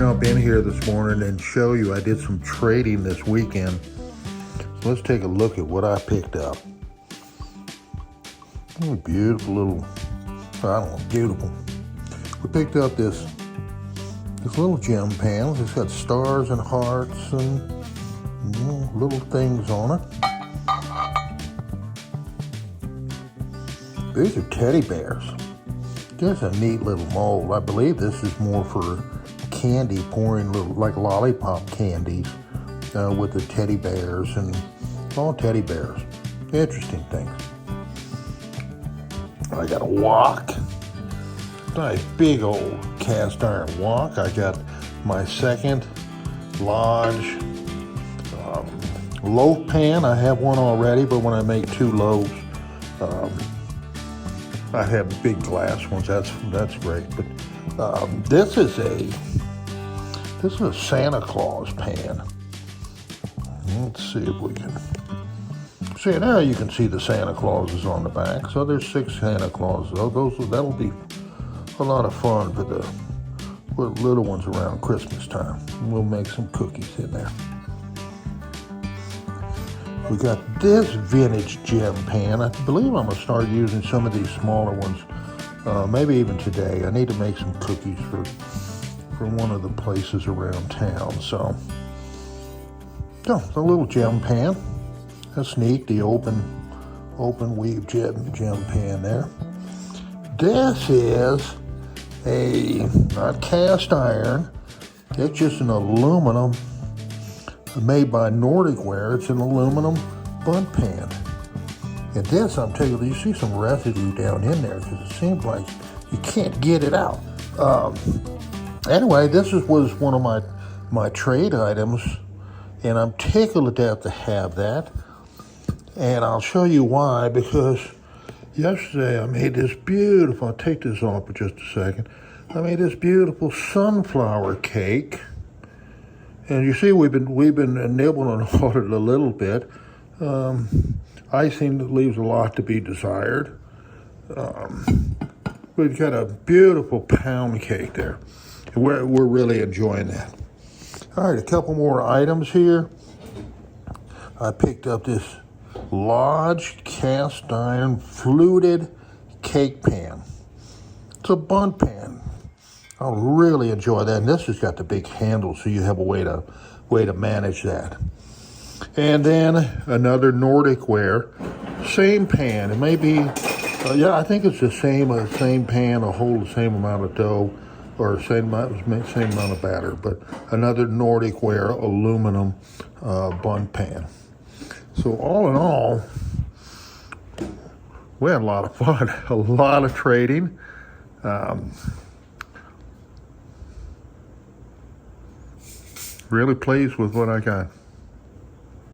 jump in here this morning and show you I did some trading this weekend. So let's take a look at what I picked up. Oh, beautiful little, I don't know, beautiful. We picked up this little gem pan. It's got stars and hearts and little things on it. These are teddy bears. Just a neat little mold. I believe this is more for candy, pouring little like lollipop candies with the teddy bears and all teddy bears. Interesting things. I got a wok. Nice big old cast iron wok. I got my second Lodge loaf pan. I have one already, but when I make 2 loaves, I have big glass ones. That's great. But this is a Santa Claus pan. Let's see if we can see now. You can see the Santa Clauses on the back. So there's 6 Santa Clauses. That'll be a lot of fun for the little ones around Christmas time. We'll make some cookies in there. We got this vintage gem pan. I believe I'm gonna start using some of these smaller ones, maybe even today. I need to make some cookies for one of the places around town. So, the little gem pan. That's neat. The open weave gem pan there. This is not cast iron. It's just an aluminum. Made by NordicWare. It's an aluminum bundt pan. And this, I'm telling you, you see some residue down in there because it seems like you can't get it out. Anyway, this was one of my trade items, and I'm tickled to death to have that. And I'll show you why, because yesterday I made this beautiful, I'll take this off for just a second. I made this beautiful sunflower cake. And you see, we've been nibbling on it a little bit. Icing leaves a lot to be desired. We've got a beautiful pound cake there. We're really enjoying that. All right, a couple more items here. I picked up this Lodge cast iron fluted cake pan. It's a bundt pan. I'll really enjoy that. And this has got the big handle, so you have a way to manage that. And then another NordicWare, same pan. It may be, I think it's the same pan, will hold the same amount of dough or same amount of batter. But another NordicWare aluminum bundt pan. So all in all, we had a lot of fun, a lot of trading. Really pleased with what I got.